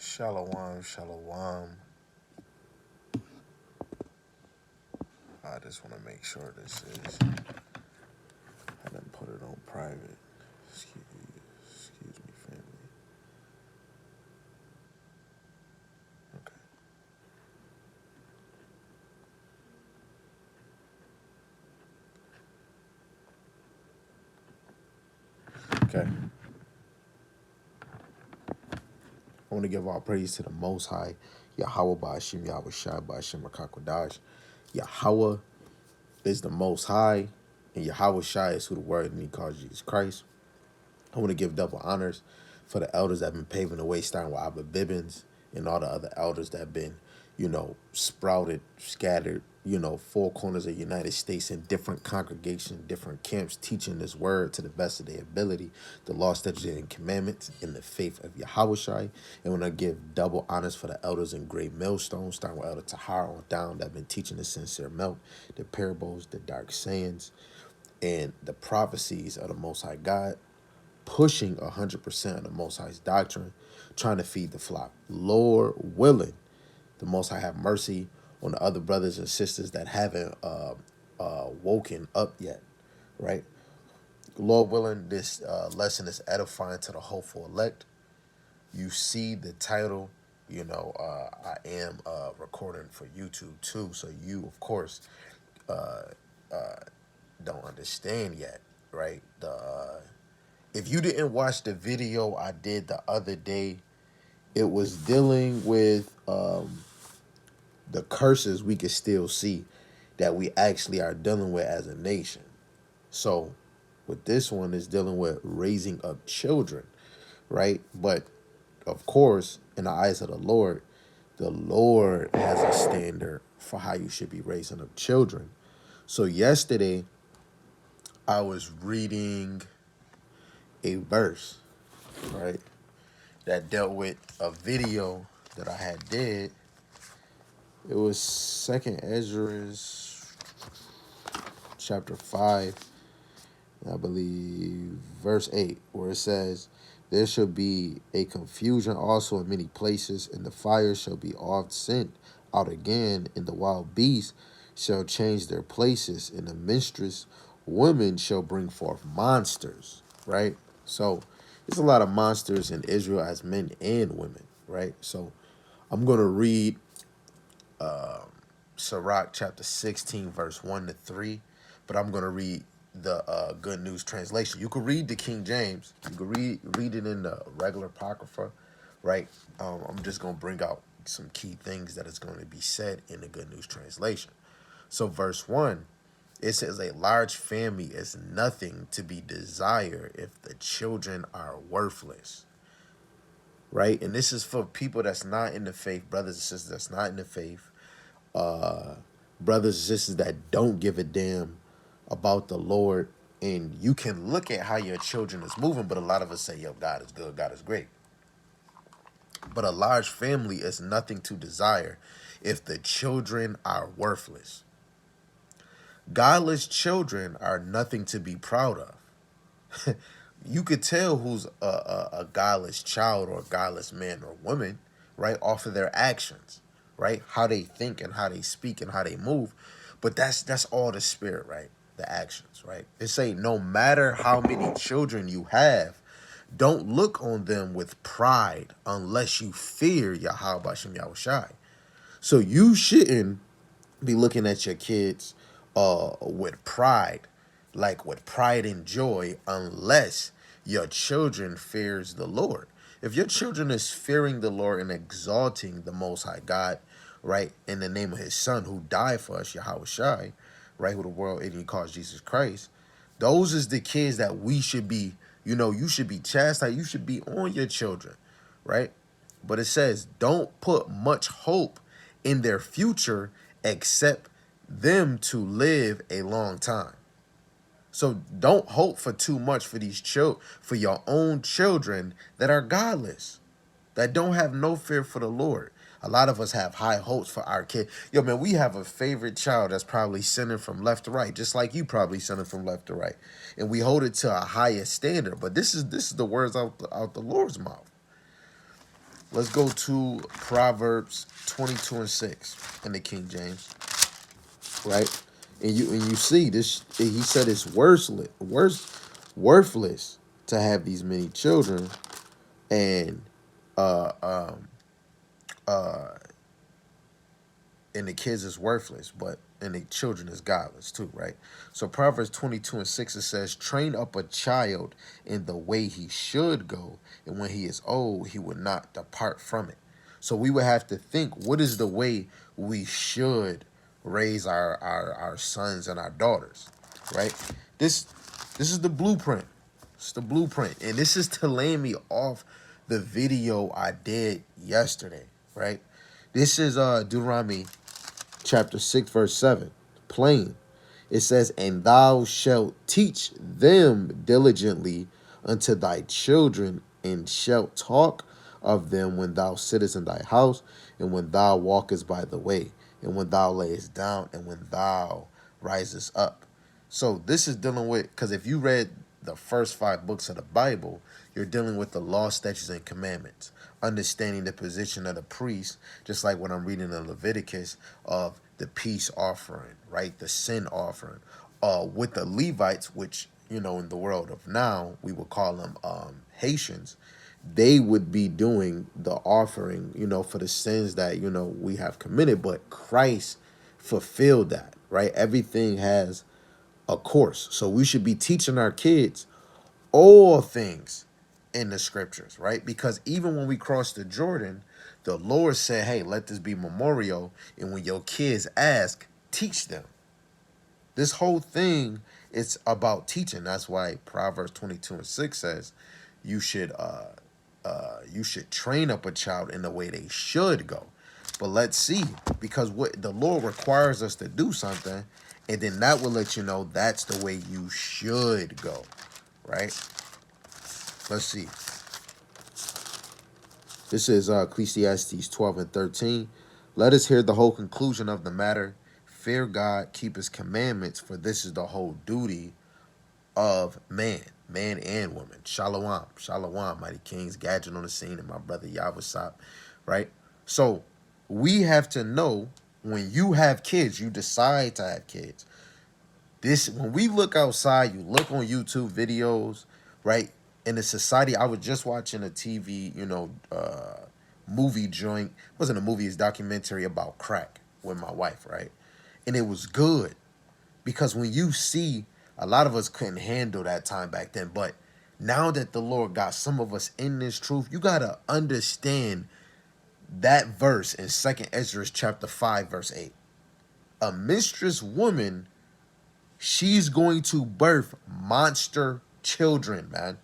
Shalom, shalom. I just want to make sure this is. I didn't put it on private. Excuse me, family. Okay. Okay. I want to give all praise to the Most High, Yahweh Ba'ashim, Yahweh Shai Ba'ashim Rakakwadash. Yahweh is the Most High, and Yahweh Shai is who the Word and He calls Jesus Christ. I want to give double honors for the elders that have been paving the way, starting with Abba Bibbins and all the other elders that have been, sprouted, scattered, four corners of the United States in different congregations, different camps, teaching this word to the best of their ability, the law, statutes, and commandments in the faith of Yahushai. And when I give double honors for the elders in Great Millstone, starting with Elder Tahar on down, that have been teaching the sincere milk, the parables, the dark sayings, and the prophecies of the Most High God, pushing 100% of the Most High's doctrine, trying to feed the flock. Lord willing, the Most High have mercy on the other brothers and sisters that haven't woken up yet, right? Lord willing, this lesson is edifying to the hopeful elect. You see the title, I am recording for YouTube too, so you, of course, don't understand yet, right? If you didn't watch the video I did the other day, it was dealing with the curses we could still see that we actually are dealing with as a nation. So with this one is dealing with raising up children, right? But of course, in the eyes of the Lord has a standard for how you should be raising up children. So yesterday I was reading a verse, right, that dealt with a video that I had did. It was Second Ezra's chapter 5, I believe, verse 8, where it says, "There shall be a confusion also in many places, and the fire shall be oft sent out again, and the wild beasts shall change their places, and the minstrous women shall bring forth monsters," right? So there's a lot of monsters in Israel as men and women, right? So I'm going to read Sirach chapter 16, verse 1 to 3, but I'm going to read the Good News translation. You could read the King James. You could read it in the regular Apocrypha, right? I'm just going to bring out some key things that is going to be said in the Good News translation. So verse 1, it says, "A large family is nothing to be desired if the children are worthless." Right? And this is for people that's not in the faith, brothers and sisters that's not in the faith, brothers and sisters that don't give a damn about the Lord. And you can look at how your children is moving, but a lot of us say, yo, God is good, God is great. But a large family is nothing to desire if the children are worthless. Godless children are nothing to be proud of. You could tell who's a godless child or a godless man or woman, right, off of their actions, right? How they think and how they speak and how they move. But that's all the spirit, right? The actions, right? It say no matter how many children you have, don't look on them with pride unless you fear Yahweh Bashem Yahushai. So you shouldn't be looking at your kids with pride, like with pride and joy, unless your children fears the Lord. If your children is fearing the Lord and exalting the Most High God, right, in the name of His Son who died for us, Yahweh Shai, right, who the world and He calls Jesus Christ, those is the kids that we should be. You should be chastised. You should be on your children, right? But it says, don't put much hope in their future except them to live a long time. So don't hope for too much for these for your own children that are godless, that don't have no fear for the Lord. A lot of us have high hopes for our kid. Yo, man, we have a favorite child that's probably sinning from left to right, just like you probably sinning from left to right, and we hold it to a higher standard. But this is the words out the Lord's mouth. Let's go to Proverbs 22:6 in the King James, right? And you see this. He said it's worthless to have these many children, and uh um uh and the kids is worthless, but and the children is godless too, right? So Proverbs 22:6, it says, train up a child in the way he should go, and when he is old, he will not depart from it. So we would have to think, what is the way we should raise our sons and our daughters, right? This this is the blueprint. It's the blueprint. And this is to land me off the video I did yesterday, right? This is Deuteronomy chapter 6, verse 7. Plain. It says, and thou shalt teach them diligently unto thy children, and shalt talk of them when thou sittest in thy house, and when thou walkest by the way, and when thou layest down, and when thou risest up. So this is dealing with, because if you read the first 5 books of the Bible, you're dealing with the law, statutes, and commandments, understanding the position of the priest, just like when I'm reading in Leviticus of the peace offering, right? The sin offering. With the Levites, which, you know, in the world of now, we would call them Haitians, they would be doing the offering, you know, for the sins that, you know, we have committed, but Christ fulfilled that, right? Everything has a course. So we should be teaching our kids all things in the scriptures, right? Because even when we crossed the Jordan, the Lord said, hey, let this be memorial. And when your kids ask, teach them. This whole thing is about teaching. That's why Proverbs 22:6 says you should train up a child in the way they should go. But let's see, because what the Lord requires us to do something, and then that will let you know that's the way you should go, right? Let's see. This is Ecclesiastes 12:13. Let us hear the whole conclusion of the matter. Fear God, keep his commandments, for this is the whole duty of man and woman. Shalom, shalom, mighty kings, Gadget on the scene, and my brother Yavasop, right? So we have to know, when you have kids, you decide to have kids. This, when we look outside, you look on YouTube videos, right? In the society, I was just watching a TV, movie joint. It wasn't a movie, it's a documentary about crack with my wife, right? And it was good, because when you see, a lot of us couldn't handle that time back then, but now that the Lord got some of us in this truth, you gotta understand that verse in 2nd Ezra chapter 5, verse 8. A mistress woman, she's going to birth monster children, man.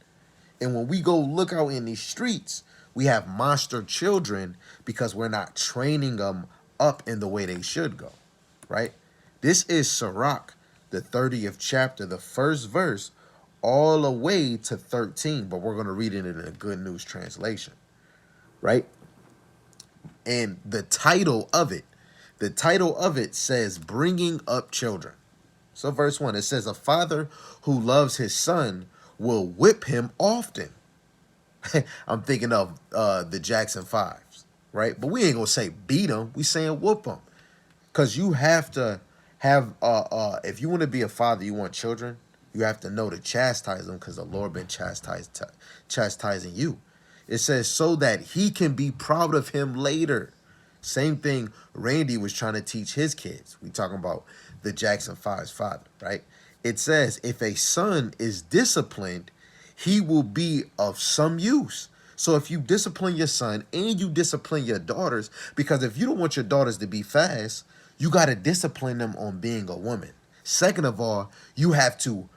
And when we go look out in these streets, we have monster children because we're not training them up in the way they should go, right? This is Sirach, the 30th chapter, the first verse, all the way to 13, but we're going to read it in a Good News translation, right? And the title of it says, Bringing Up Children. So verse 1, it says, a father who loves his son will whip him often. I'm thinking of the Jackson 5s, right? But we ain't going to say beat him. We saying whoop him. Because you have to have, if you want to be a father, you want children, you have to know to chastise them, because the Lord been chastising you. It says, so that he can be proud of him later. Same thing Randy was trying to teach his kids. We talking about the Jackson 5's father, right? It says, if a son is disciplined, he will be of some use. So if you discipline your son and you discipline your daughters, because if you don't want your daughters to be fast, you got to discipline them on being a woman. Second of all, you have to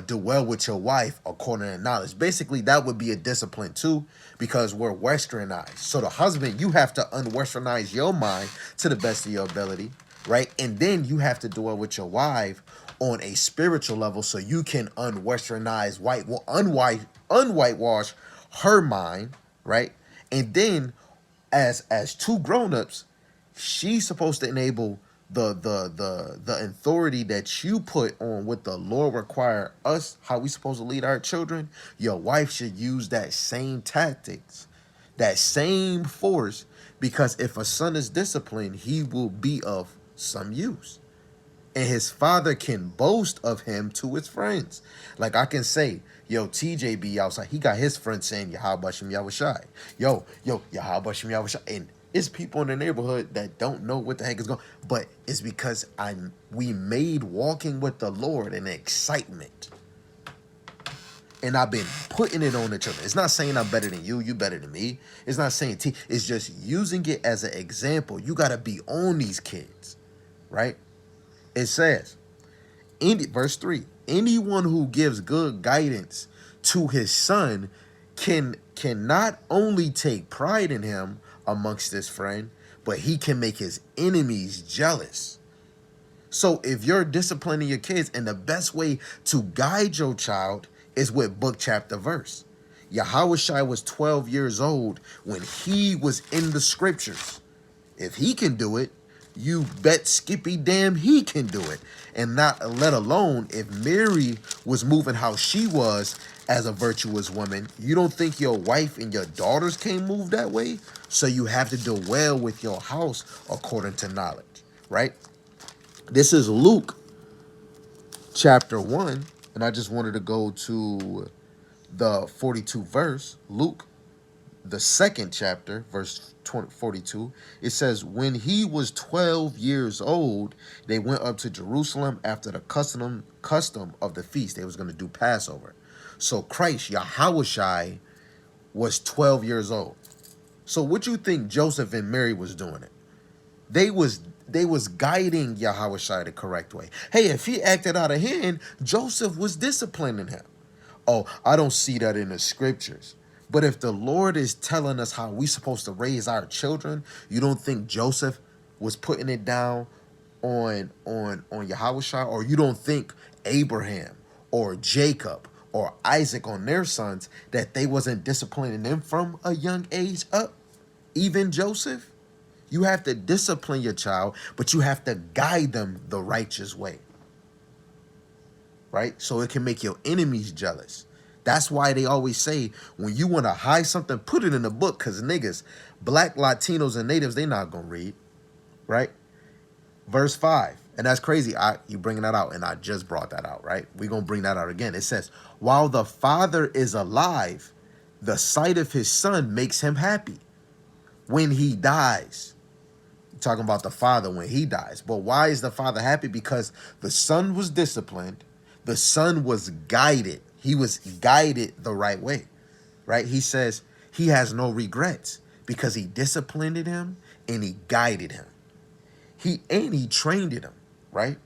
do well with your wife according to knowledge. Basically, that would be a discipline too, because we're westernized. So the husband, you have to unwesternize your mind to the best of your ability, right? And then you have to do well with your wife on a spiritual level, so you can unwesternize, unwhitewash her mind, right? And then as two grown-ups, she's supposed to enable the authority that you put on what the Lord require us, how we supposed to lead our children. Your wife should use that same tactics that same force, because if a son is disciplined, he will be of some use. And his father can boast of him to his friends. Like I can say, yo, TJ be outside. He got his friends saying, Yahweh Shem Yahushai. Yo, Yahweh Shem Yahushai. And it's people in the neighborhood that don't know what the heck is going on. But it's because we made walking with the Lord an excitement. And I've been putting it on the children. It's not saying I'm better than you, you better than me. It's not saying it's just using it as an example. You got to be on these kids, right? It says, verse 3, anyone who gives good guidance to his son can not only take pride in him amongst his friend, but he can make his enemies jealous. So if you're disciplining your kids, and the best way to guide your child is with book, chapter, verse. Yahushua was 12 years old when he was in the scriptures. If he can do it, you bet Skippy damn he can do it. And not let alone if Mary was moving how she was as a virtuous woman, you don't think your wife and your daughters can move that way? So you have to do well with your house according to knowledge, right? This is Luke chapter 1, and I just wanted to go to the 42 verse. Luke, the 2nd chapter, verse 42, it says, when he was 12 years old, they went up to Jerusalem after the custom of the feast. They was going to do Passover. So Christ, Yahushai, was 12 years old. So what you think Joseph and Mary was doing it? They was guiding Yahushua the correct way. Hey, if he acted out of hand, Joseph was disciplining him. Oh, I don't see that in the scriptures. But if the Lord is telling us how we supposed to raise our children, you don't think Joseph was putting it down on Yahushua? Or you don't think Abraham or Jacob or Isaac on their sons, that they wasn't disciplining them from a young age up? Even Joseph? You have to discipline your child, but you have to guide them the righteous way, right? So it can make your enemies jealous. That's why they always say, when you want to hide something, put it in a book, because niggas, black, Latinos, and natives, they not going to read, right? Verse 5, and that's crazy. You bringing that out, and I just brought that out, right? We're going to bring that out again. It says, while the father is alive, the sight of his son makes him happy. When he dies, talking about the father when he dies. But why is the father happy? Because the son was disciplined. The son was guided. He was guided the right way, right? He says he has no regrets because he disciplined him and he guided him. He trained him, right?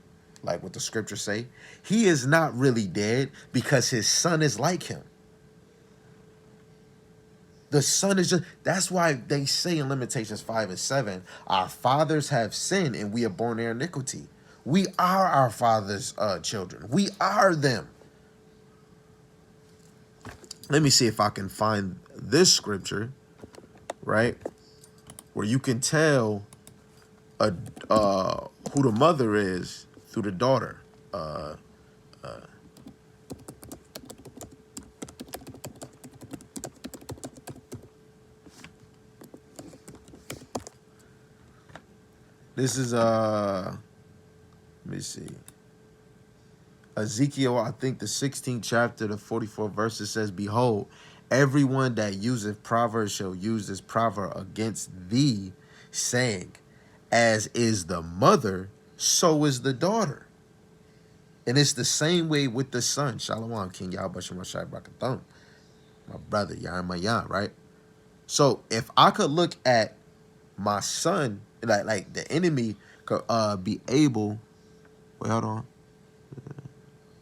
Like what the scriptures say. He is not really dead because his son is like him. The son is just, that's why they say in Lamentations 5 and 7, our fathers have sinned and we are born in iniquity. We are our father's children. We are them. Let me see if I can find this scripture, right? Where you can tell who the mother is through the daughter. This is let me see. Ezekiel, I think the 16th chapter, the 44th verse, it says, behold, everyone that useth proverbs shall use this proverb against thee, saying, as is the mother, so is the daughter. And it's the same way with the son. Shalom, King Yahweh Shem Shai Brakathon. My brother, Yahweh, right? So if I could look at my son, like the enemy could be able, wait, hold on.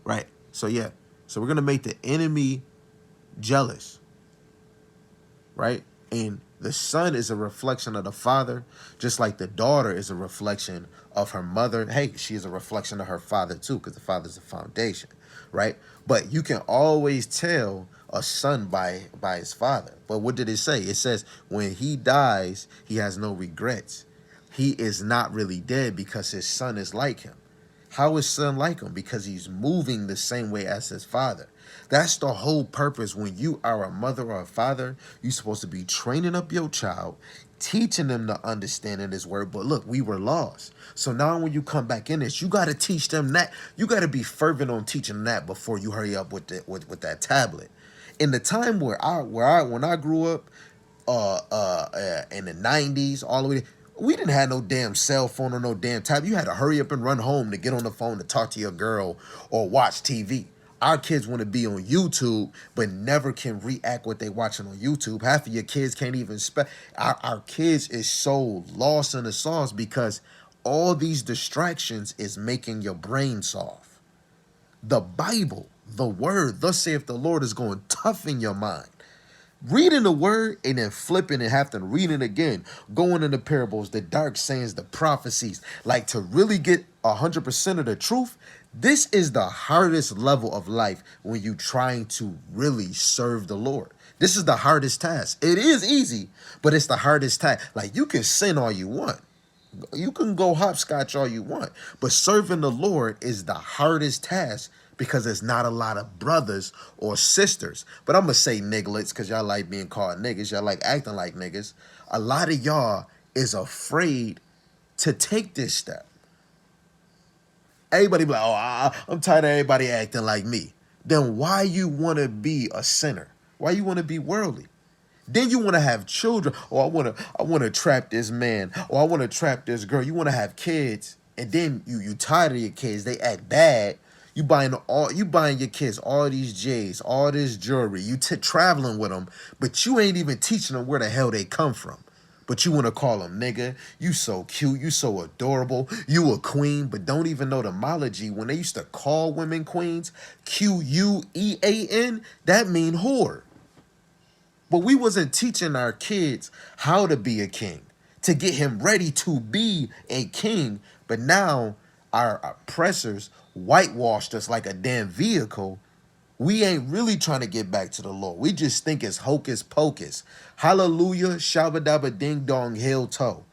Right. So yeah. So we're gonna make the enemy jealous. Right? And the son is a reflection of the father, just like the daughter is a reflection of her mother. Hey, she is a reflection of her father too, because the father's the foundation, right? But you can always tell a son by his father. But what did it say? It says when he dies, he has no regrets. He is not really dead because his son is like him. How is son like him? Because he's moving the same way as his father. That's the whole purpose. When you are a mother or a father, you're supposed to be training up your child, teaching them to understand in this word. But look, we were lost. So now when you come back in this, you got to teach them that. You got to be fervent on teaching them that before you hurry up with with that tablet. In the time when I grew up, in the 90s, all the way, we didn't have no damn cell phone or no damn tablet. You had to hurry up and run home to get on the phone to talk to your girl or watch TV. Our kids want to be on YouTube, but never can react what they watching on YouTube. Half of your kids can't even spell. Our kids is so lost in the sauce because all these distractions is making your brain soft. The Bible, the word, thus saith the Lord, is going to toughen your mind. Reading the word and then flipping and having to read it again, going into parables, the dark sayings, the prophecies, like to really get 100% of the truth. This is the hardest level of life when you trying to really serve the Lord. This is the hardest task. It is easy, but it's the hardest task. Like, you can sin all you want. You can go hopscotch all you want, but serving the Lord is the hardest task because there's not a lot of brothers or sisters. But I'm going to say nigglets because y'all like being called niggas. Y'all like acting like niggas. A lot of y'all is afraid to take this step. Everybody be like, oh, I'm tired of everybody acting like me. Then why you want to be a sinner? Why you want to be worldly? Then you want to have children. Or I want to trap this man. Or I want to trap this girl. You want to have kids, and then you tired of your kids. They act bad. You buying your kids all these J's, all this jewelry. You traveling with them, but you ain't even teaching them where the hell they come from. But you want to call them nigga. You so cute. You so adorable. You a queen, but don't even know the etymology. When they used to call women queens, Quean, that mean whore. But we wasn't teaching our kids how to be a king, to get him ready to be a king. But now our oppressors whitewashed us like a damn vehicle. We ain't really trying to get back to the Lord. We just think it's hocus pocus. Hallelujah, shabba dabba ding dong, hail toe.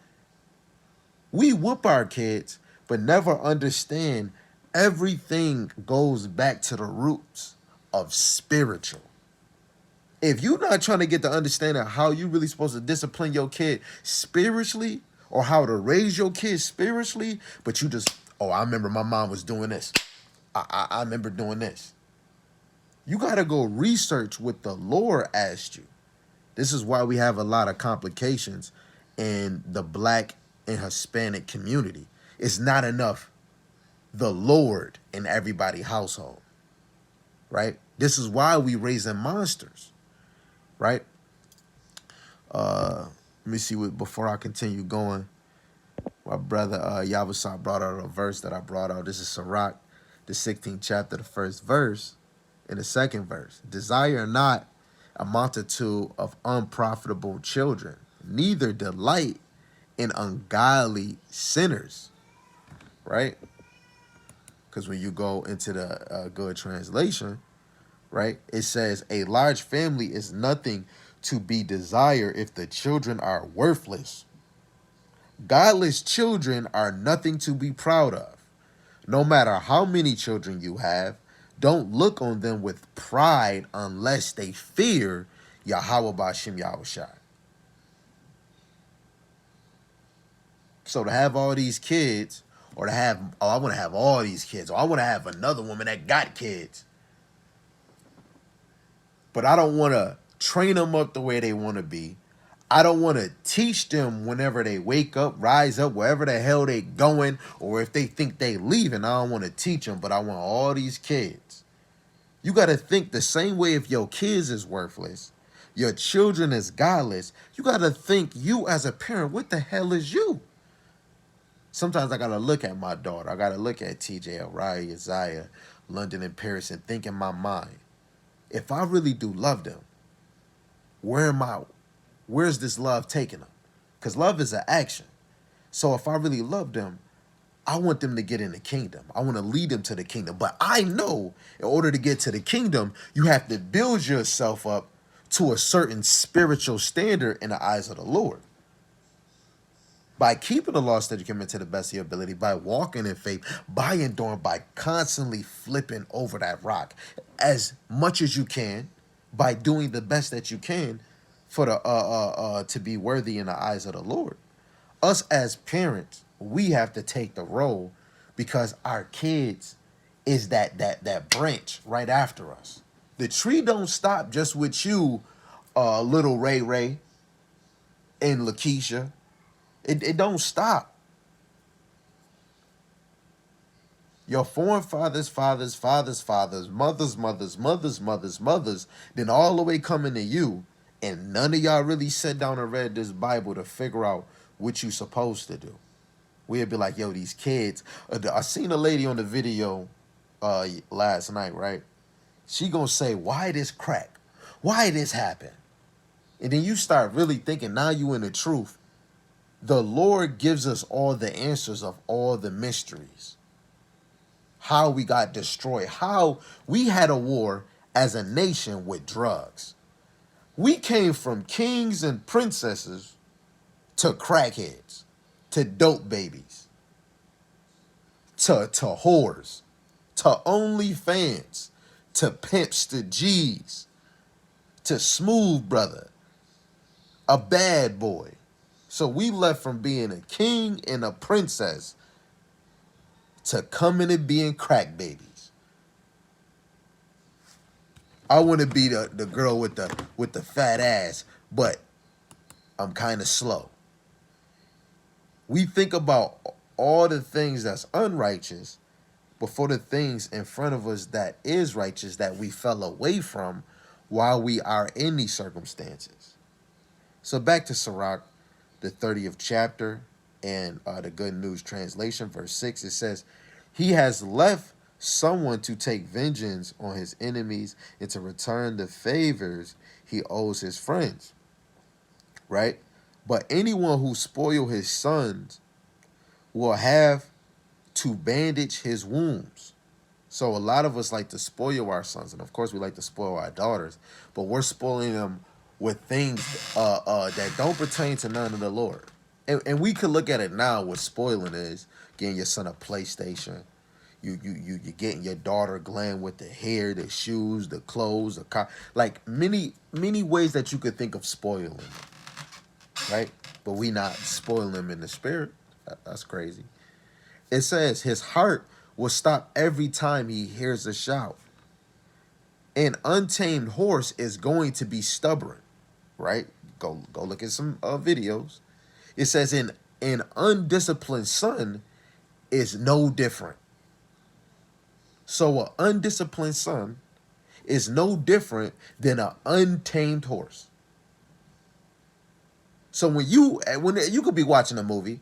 We whoop our kids, but never understand everything goes back to the roots of spiritual. If you're not trying to get the understanding of how you really supposed to discipline your kid spiritually or how to raise your kids spiritually, but you just, oh, I remember my mom was doing this. I remember doing this. You got to go research what the Lord asked you. This is why we have a lot of complications in the Black and Hispanic community. It's not enough the Lord in everybody's household, right? This is why we raising monsters. Right? Let me see what before I continue going. My brother Yavasat brought out a verse that I brought out. This is Sirach, the 16th chapter, the first verse, and the second verse. Desire not a multitude of unprofitable children, neither delight in ungodly sinners. Right? Because when you go into the good translation, right, it says a large family is nothing to be desired if the children are worthless. Godless children are nothing to be proud of. No matter how many children you have, don't look on them with pride unless they fear Yahweh Bashim Yahushai. So to have all these kids, or to have, oh, I want to have all these kids, or I want to have another woman that got kids, but I don't want to train them up the way they want to be. I don't want to teach them whenever they wake up, rise up, wherever the hell they going, or if they think they leaving. I don't want to teach them, but I want all these kids. You got to think the same way. If your kids is worthless, your children is godless, you got to think, you as a parent, what the hell is you? Sometimes I got to look at my daughter. I got to look at TJ, Ariah, Isaiah, London, and Paris and think in my mind, if I really do love them, where's this love taking them? Because love is an action. So if I really love them, I want them to get in the kingdom. I want to lead them to the kingdom. But I know in order to get to the kingdom, you have to build yourself up to a certain spiritual standard in the eyes of the Lord. by keeping the law, statute, commandment to the best of your ability, by walking in faith, by enduring, by constantly flipping over that rock as much as you can, by doing the best that you can for the to be worthy in the eyes of the Lord. Us as parents, we have to take the role because our kids is that branch right after us. The tree don't stop just with you, little Ray Ray and Lakeisha. It don't stop. Your forefathers, fathers, fathers, fathers, mothers, mothers, mothers, mothers, mothers, then all the way coming to you, and none of y'all really sat down and read this Bible to figure out what you supposed to do. We'd be like, yo, these kids. I seen a lady on the video last night, right? She gonna say, why this crack? Why this happen? And then you start really thinking, now you in the truth. The Lord gives us all the answers of all the mysteries. How we got destroyed. How we had a war as a nation with drugs. We came from kings and princesses to crackheads, to dope babies, to whores, to OnlyFans, to pimps, to G's, to smooth brother, a bad boy. So we left from being a king and a princess to coming and being crack babies. I want to be the girl with the fat ass, but I'm kind of slow. We think about all the things that's unrighteous before the things in front of us that is righteous that we fell away from while we are in these circumstances. So back to Sirach, the 30th chapter, and the Good News Translation, verse 6, it says, he has left someone to take vengeance on his enemies and to return the favors he owes his friends. Right? But anyone who spoil his sons will have to bandage his wounds. So a lot of us like to spoil our sons, and of course we like to spoil our daughters, but we're spoiling them with things that don't pertain to none of the Lord. And we could look at it now what spoiling is: getting your son a PlayStation. You're getting your daughter glam with the hair, the shoes, the clothes, the car. Like many ways that you could think of spoiling them, right? But we not spoiling them in the spirit. That's crazy. It says his heart will stop every time he hears a shout. An untamed horse is going to be stubborn, right? Go look at some videos. It says an undisciplined son is no different. So an undisciplined son is no different than an untamed horse. So when you could be watching a movie,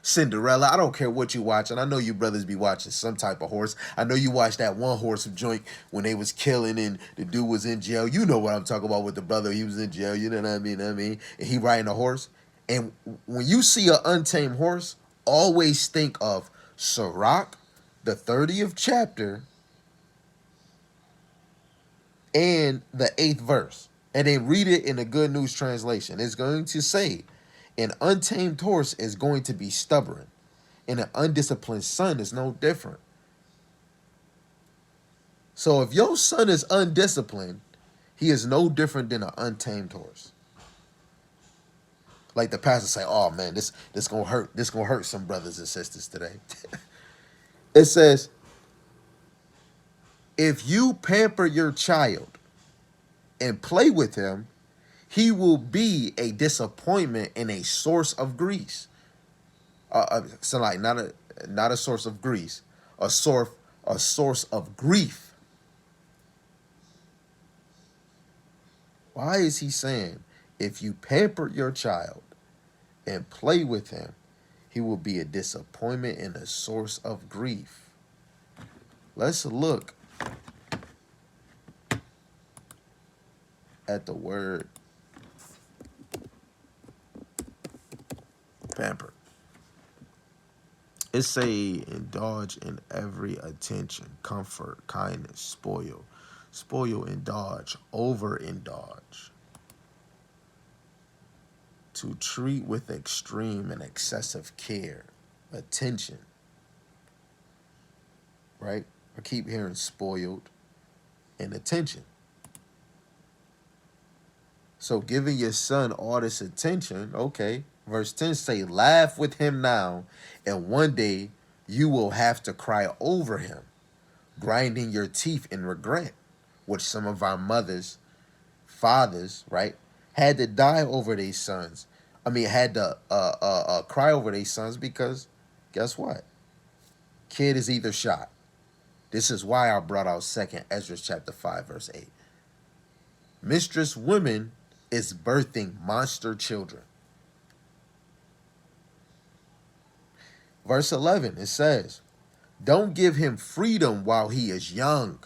Cinderella, I don't care what you watching. I know you brothers be watching some type of horse. I know you watched that one horse joint when they was killing and the dude was in jail. You know what I'm talking about with the brother. He was in jail. You know what I mean? And he riding a horse. And when you see an untamed horse, always think of Sirach, the 30th chapter, and the 8th verse. And then read it in the Good News Translation. It's going to say, an untamed horse is going to be stubborn, and an undisciplined son is no different. So if your son is undisciplined, he is no different than an untamed horse. Like the pastor say, oh man, this gonna hurt. This gonna hurt some brothers and sisters today. It says, if you pamper your child and play with him, he will be a disappointment and a source of grease. So like not a source of grease, a source of grief. Why is he saying, if you pamper your child and play with him, he will be a disappointment and a source of grief? Let's look at the word pamper. It say indulge in every attention, comfort, kindness, spoil, indulge, overindulge. to treat with extreme and excessive care, attention, right? I keep hearing spoiled and attention. So giving your son all this attention, okay. Verse 10 say, laugh with him now, and one day you will have to cry over him, grinding your teeth in regret, which some of our mothers, fathers, right, had to die over their sons. I mean, had to cry over their sons because guess what? Kid is either shot. This is why I brought out 2nd Ezra chapter 5, verse 8. Mistress women is birthing monster children. Verse 11, it says, don't give him freedom while he is young.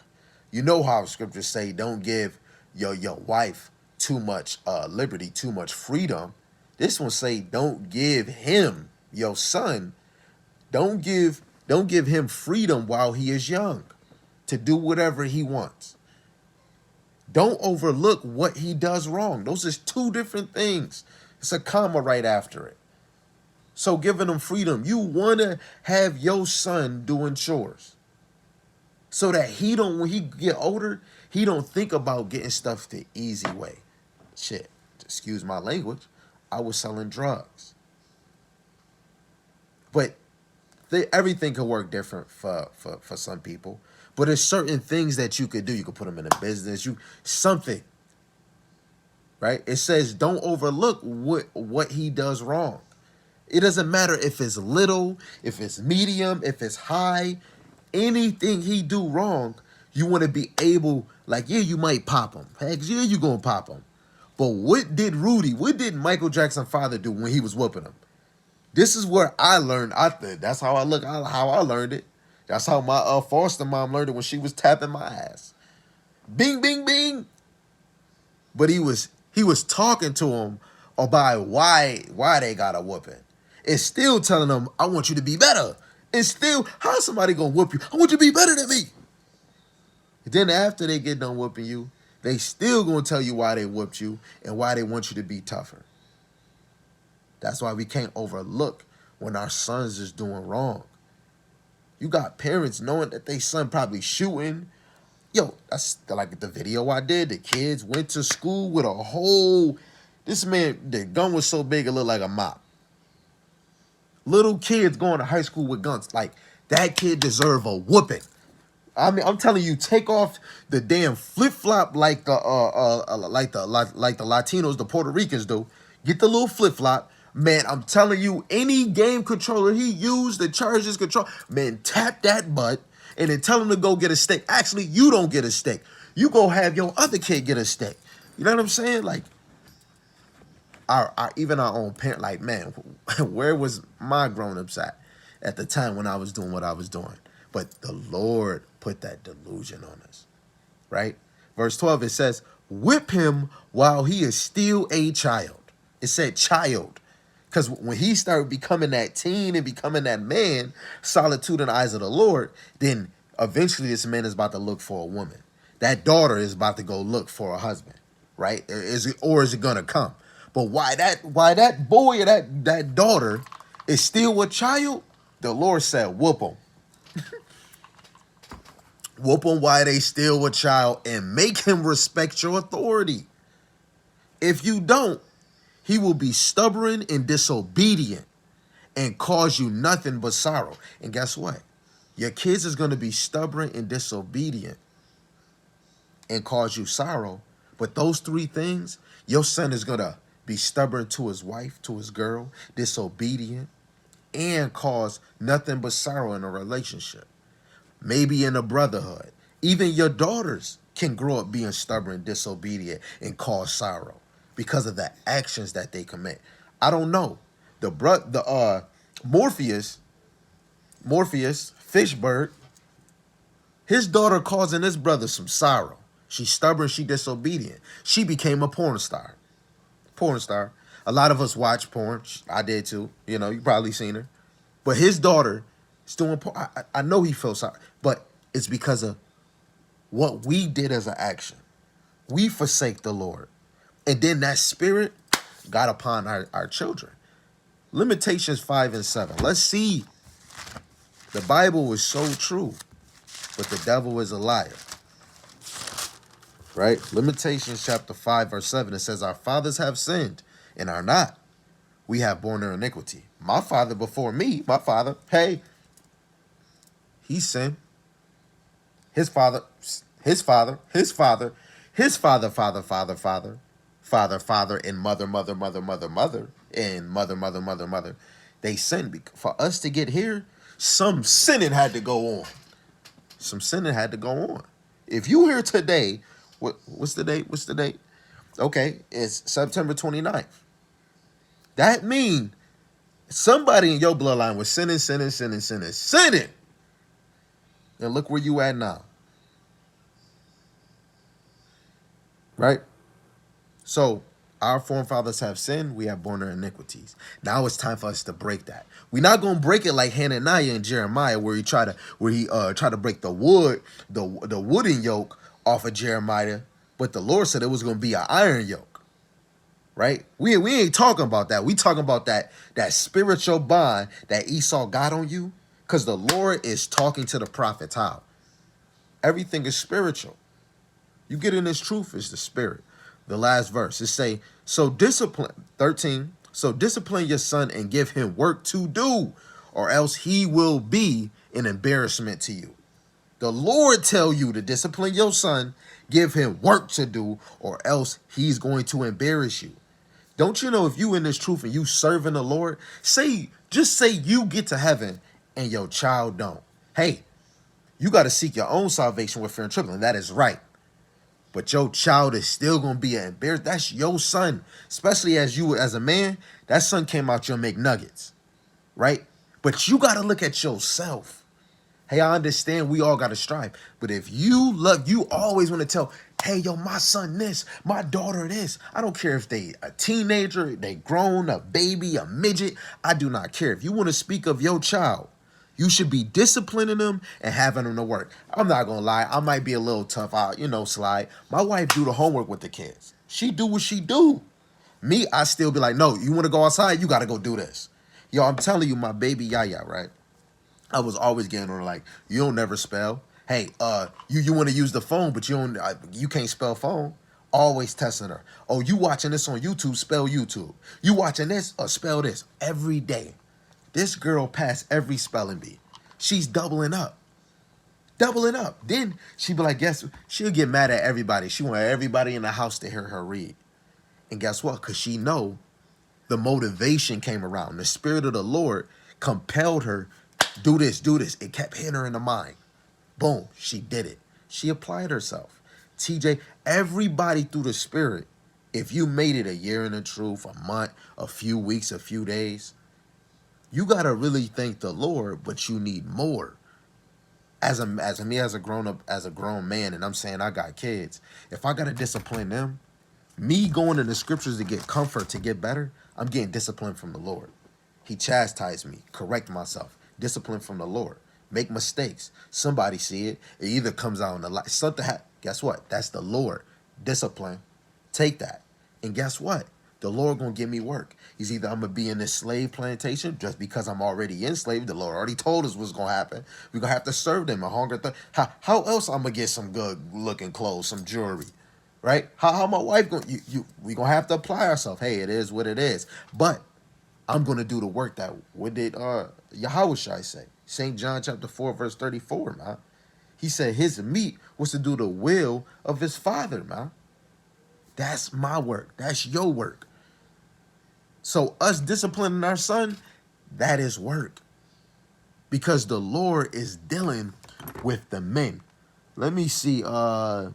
You know how scriptures say don't give your wife too much liberty, too much freedom. This one say don't give him, your son, don't give him freedom while he is young to do whatever he wants. Don't overlook what he does wrong. Those is two different things. It's a comma right after it. So giving him freedom, you want to have your son doing chores so that he don't, when he get older, he don't think about getting stuff the easy way. Shit, excuse my language, I was selling drugs. But everything can work different for some people. But there's certain things that you could do. You could put them in a business, something, right? It says don't overlook what he does wrong. It doesn't matter if it's little, if it's medium, if it's high, anything he do wrong, you want to be able, like, yeah, you might pop him. Heck, yeah, you gonna pop him. But what did Michael Jackson's father do when he was whooping him? This is where I learned. That's how I look. How I learned it. That's how my foster mom learned it when she was tapping my ass. Bing, bing, bing. But he was talking to him about why they got a whooping. It's still telling them, I want you to be better. And still, how's somebody gonna whoop you? I want you to be better than me. Then after they get done whooping you, they still gonna tell you why they whooped you and why they want you to be tougher. That's why we can't overlook when our sons is doing wrong. You got parents knowing that their son probably shooting. Yo, that's like the video I did. The kids went to school with a whole, this man, the gun was so big it looked like a mop. Little kids going to high school with guns. Like, that kid deserve a whooping. I mean, I'm telling you, take off the damn flip-flop like the Latinos, the Puerto Ricans do. Get the little flip-flop. Man, I'm telling you, any game controller he used to charge his control, man, tap that butt and then tell him to go get a stick. Actually, you don't get a stick. You go have your other kid get a stick. You know what I'm saying? Like, even our own parent, like, man, where was my grown-ups at the time when I was doing what I was doing? But the Lord put that delusion on us, right? Verse 12, it says, whip him while he is still a child. It said child. Because when he started becoming that teen and becoming that man, solitude in the eyes of the Lord, then eventually this man is about to look for a woman. That daughter is about to go look for a husband, right? Is it going to come? But why that boy or that daughter is still a child, the Lord said, whoop them. Whoop them while they still a child and make him respect your authority. If you don't, he will be stubborn and disobedient and cause you nothing but sorrow. And guess what? Your kids is going to be stubborn and disobedient and cause you sorrow. But those three things, your son is going to be stubborn to his wife, to his girl, disobedient, and cause nothing but sorrow in a relationship. Maybe in a brotherhood. Even your daughters can grow up being stubborn, disobedient, and cause sorrow because of the actions that they commit. I don't know. Morpheus, Fishbird, his daughter causing his brother some sorrow. She's stubborn, she disobedient. She became a porn star. A lot of us watch porn. I did too. You know, you probably seen her. But his daughter is doing porn. I know he feels sorry, but it's because of what we did as an action. We forsake the Lord. And then that spirit, got upon our children. Limitations 5 and 7. Let's see. The Bible is so true, but the devil is a liar. Right? Limitations chapter 5, verse 7. It says, our fathers have sinned and are not. We have borne their iniquity. My father before me, my father, hey, he sinned. His father, his father, his father, his father, father, father, father, father, father, and mother, mother, mother, mother, mother, and mother, mother, mother, mother. They sinned. For us to get here, some sinning had to go on. Some sinning had to go on. If you here today, what's the date? What's the date? Okay, it's September 29th. That means somebody in your bloodline was sinning, sinning, sinning, sinning, sinning. And look where you at now. Right? So, our forefathers have sinned, we have borne their iniquities. Now it's time for us to break that. We're not gonna break it like Hananiah and Jeremiah, where he tried to break the wooden yoke off of Jeremiah, but the Lord said it was gonna be an iron yoke. Right? We ain't talking about that. We talking about that spiritual bond that Esau got on you, because the Lord is talking to the prophets. How? Everything is spiritual. You get in this truth is the spirit. The last verse, it say, so discipline, 13, so discipline your son and give him work to do, or else he will be an embarrassment to you. The Lord tell you to discipline your son, give him work to do, or else he's going to embarrass you. Don't you know if you in this truth and you serving the Lord, just say you get to heaven and your child don't. Hey, you got to seek your own salvation with fear and trembling. That is right. But your child is still going to be an embarrassment. That's your son. Especially as you, as a man, that son came out your McNuggets. Right? But you got to look at yourself. Hey, I understand we all got to strive. But if you love, you always want to tell, hey, yo, my son this, my daughter this. I don't care if they a teenager, they grown, a baby, a midget. I do not care. If you want to speak of your child, you should be disciplining them and having them to work. I'm not going to lie. I might be a little tough out, Slide. My wife do the homework with the kids. She do what she do. Me, I still be like, no, you want to go outside? You got to go do this. Yo, I'm telling you, my baby Yaya, right? I was always getting her like, you don't never spell. Hey, you want to use the phone, but you can't spell phone. Always testing her. Oh, you watching this on YouTube? Spell YouTube. You watching this? Spell this every day. This girl passed every spelling bee. She's doubling up. Doubling up. Then she'd be like, she'll get mad at everybody. She want everybody in the house to hear her read. And guess what? Because she know the motivation came around. The spirit of the Lord compelled her, do this, do this. It kept hitting her in the mind. Boom, she did it. She applied herself. TJ, everybody through the spirit, if you made it a year in the truth, a month, a few weeks, a few days, you got to really thank the Lord, but you need more. As a grown man, and I'm saying I got kids, if I got to discipline them, me going to the scriptures to get comfort, to get better, I'm getting discipline from the Lord. He chastised me, correct myself, discipline from the Lord. Make mistakes. Somebody see it. It either comes out in the light. Guess what? That's the Lord. Discipline. Take that. And guess what? The Lord gonna give me work. He's either I'm gonna be in this slave plantation just because I'm already enslaved. The Lord already told us what's gonna happen. We're gonna have to serve them. A hunger. How else I'm gonna get some good looking clothes, some jewelry, right? How my wife gonna we gonna have to apply ourselves. Hey, it is what it is. But I'm gonna do the work that what did Yahushua say? St. John chapter 4, verse 34, man. He said his meat was to do the will of his Father, man. That's my work. That's your work. So us disciplining our son, that is work. Because the Lord is dealing with the men. Let me see. I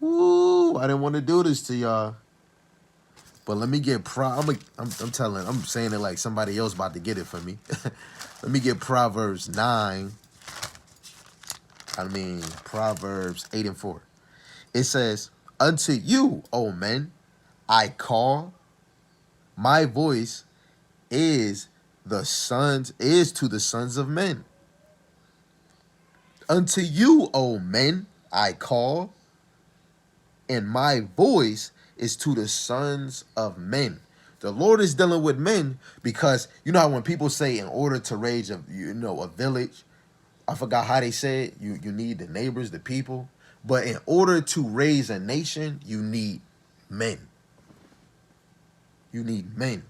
didn't want to do this to y'all. But let me get I'm saying it like somebody else about to get it for me. Let me get Proverbs 8 and 4. It says, unto you, O men, I call, my voice is to the sons of men. Unto you, O men, I call, and my voice is to the sons of men. The Lord is dealing with men because you know how when people say in order to raise a village, I forgot how they say it, you need the neighbors, the people. But in order to raise a nation, you need men. You need men.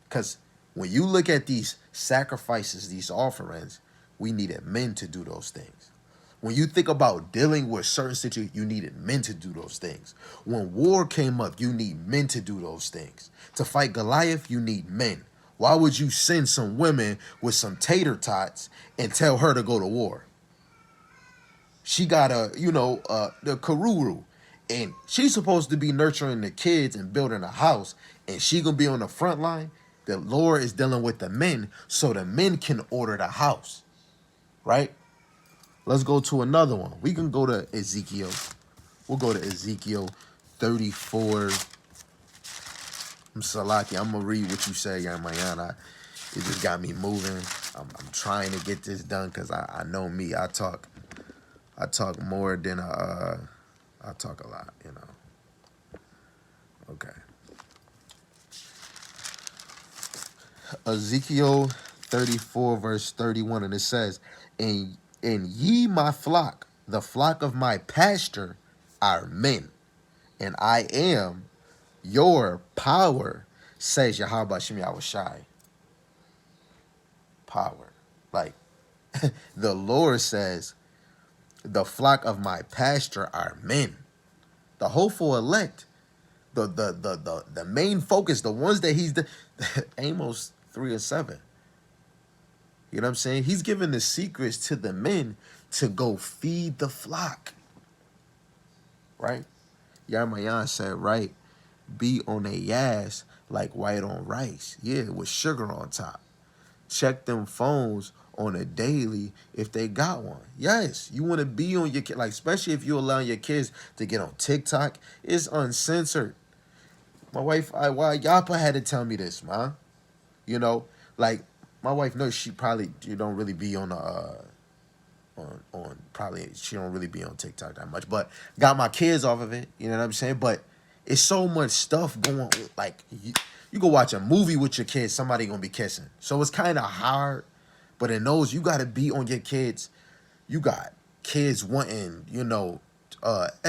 Because when you look at these sacrifices, these offerings, we needed men to do those things. When you think about dealing with certain situations, you needed men to do those things. When war came up, you need men to do those things. To fight Goliath, you need men. Why would you send some women with some tater tots and tell her to go to war? She got the Karuru, and she's supposed to be nurturing the kids and building a house, and she gonna be on the front line. The Lord is dealing with the men, so the men can order the house, right? Let's go to another one. We can go to Ezekiel. We'll go to Ezekiel 34. I'm Salaki. I'm gonna read what you say, Yamayana. It just got me moving. I'm trying to get this done because I know me. I talk more than I talk a lot, Okay. Ezekiel 34 verse 31, and it says, and ye my flock, the flock of my pasture, are men, and I am your power, says Yahweh Shem Yahushai. Power. Like the Lord says, the flock of my pasture are men. The hopeful elect, the main focus, the ones that he's Amos 3:7. You know what I'm saying? He's giving the secrets to the men to go feed the flock. Right? Yarmayan said, right, be on a ass like white on rice. Yeah, with sugar on top. Check them phones on a daily if they got one. Yes, you want to be on your kid, like especially if you allow your kids to get on TikTok. It's uncensored. My wife, Yapa had to tell me this, man. Like my wife knows she probably don't really be on probably she don't really be on TikTok that much, but got my kids off of it. You know what I'm saying? But it's so much stuff going on. Like you go watch a movie with your kids, somebody gonna be kissing. So it's kind of hard. But in those, you gotta be on your kids. You got kids wanting,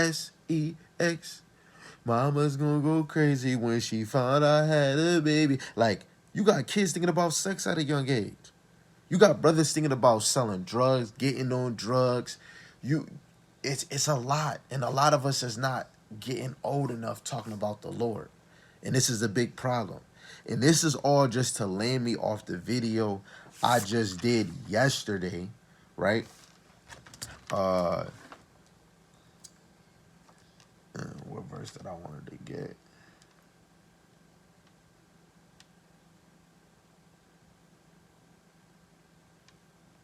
sex. Mama's gonna go crazy when she found I had a baby. Like, you got kids thinking about sex at a young age. You got brothers thinking about selling drugs, getting on drugs. It's a lot. And a lot of us is not getting old enough talking about the Lord. And this is a big problem. And this is all just to land me off the video I just did yesterday, right? What verse that I wanted to get?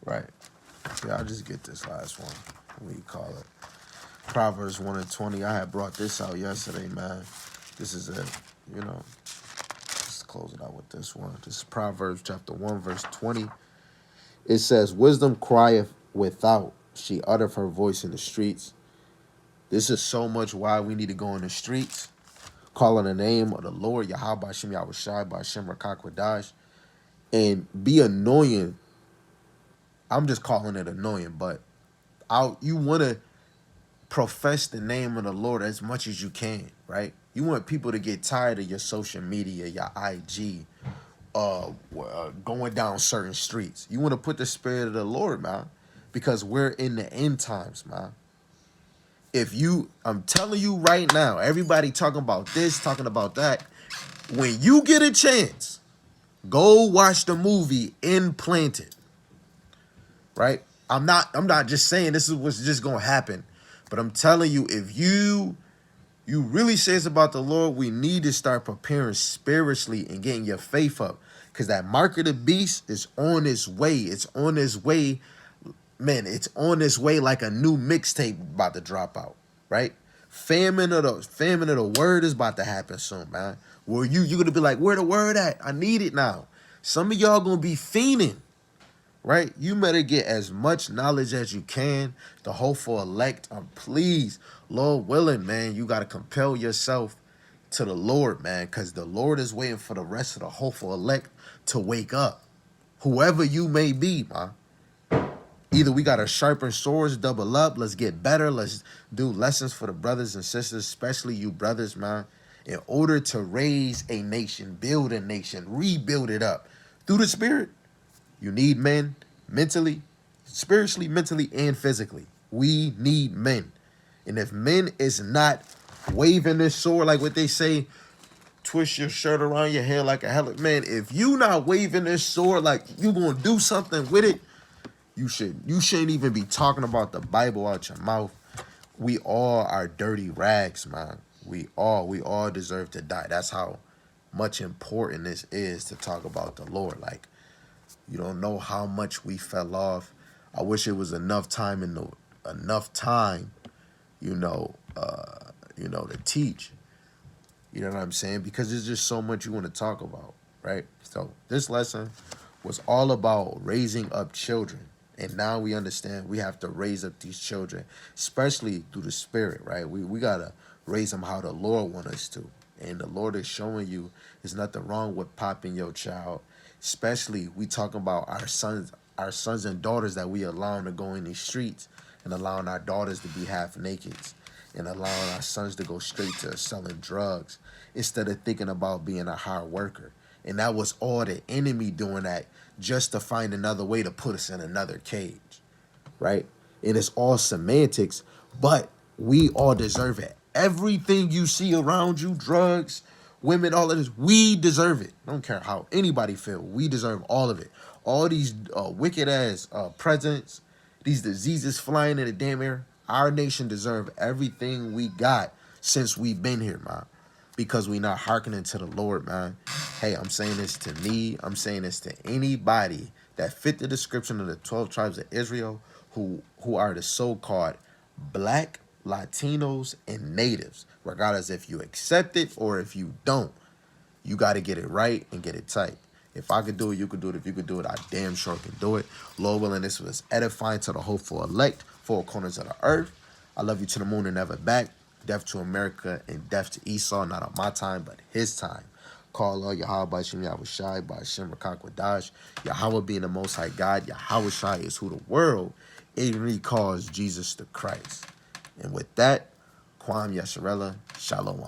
Right. Yeah, I'll just get this last one. What do you call it? Proverbs 1:20. I had brought this out yesterday, man. This is it, Let's close it out with this one. This is Proverbs chapter 1, verse 20. It says, wisdom crieth without. She uttereth her voice in the streets. This is so much why we need to go in the streets, calling the name of the Lord, Yahweh Shem Yahushai, B'Shem Rakak Kwadash, and be annoying. I'm just calling it annoying, but you want to profess the name of the Lord as much as you can, right? You want people to get tired of your social media, your IG, going down certain streets. You want to put the spirit of the Lord, man, because we're in the end times, man. I'm telling you right now, everybody talking about this, talking about that. When you get a chance, go watch the movie Implanted. Right? I'm not just saying this is what's just gonna happen, but I'm telling you, if you really say it's about the Lord, we need to start preparing spiritually and getting your faith up, because that mark of the beast is on its way. It's on its way, man. It's on its way like a new mixtape about to drop out, right? Famine of the word is about to happen soon, man. Where you're gonna be like, where the word at? I need it now. Some of y'all gonna be fiending. Right? You better get as much knowledge as you can. The hopeful elect, please, Lord willing, man, you got to compel yourself to the Lord, man, because the Lord is waiting for the rest of the hopeful elect to wake up. Whoever you may be, man. Either we got to sharpen swords, double up, let's get better, let's do lessons for the brothers and sisters, especially you brothers, man. In order to raise a nation, build a nation, rebuild it up through the Spirit, you need men mentally, spiritually, mentally, and physically. We need men. And if men is not waving this sword, like what they say, twist your shirt around your head like a helic, man, if you not waving this sword like you gonna do something with it, you shouldn't even be talking about the Bible out your mouth. We all are dirty rags, man. We all deserve to die. That's how much important this is to talk about the Lord. Like, you don't know how much we fell off. I wish it was enough time to teach. You know what I'm saying? Because there's just so much you want to talk about, right? So this lesson was all about raising up children. And now we understand we have to raise up these children, especially through the Spirit, right? We got to raise them how the Lord wants us to. And the Lord is showing you there's nothing wrong with popping your child. Especially we talking about our sons and daughters that we allowing to go in these streets, and allowing our daughters to be half naked, and allowing our sons to go straight to selling drugs instead of thinking about being a hard worker. And that was all the enemy doing that just to find another way to put us in another cage, right? And it's all semantics, but we all deserve it. Everything you see around you, drugs, women, all of this, we deserve it. I don't care how anybody feel. We deserve all of it. All these wicked ass presidents, these diseases flying in the damn air. Our nation deserve everything we got since we've been here, man. Because we not hearkening to the Lord, man. Hey, I'm saying this to me. I'm saying this to anybody that fit the description of the 12 tribes of Israel who are the so-called black, Latinos, and natives. Regardless if you accept it or if you don't, you got to get it right and get it tight. If I could do it, you could do it. If you could do it, I damn sure can do it. Lord willing, this was edifying to the hopeful elect, four corners of the earth. I love you to the moon and never back. Death to America and death to Esau, not on my time, but his time. Call Allah, Yahweh, Bashim, Yahweh Shai, Bashim, Rakakwadash. Yahweh being the Most High God. Yahweh Shai is who the world ignorantly calls Jesus the Christ. And with that, Kwam Yasharella, Shalom.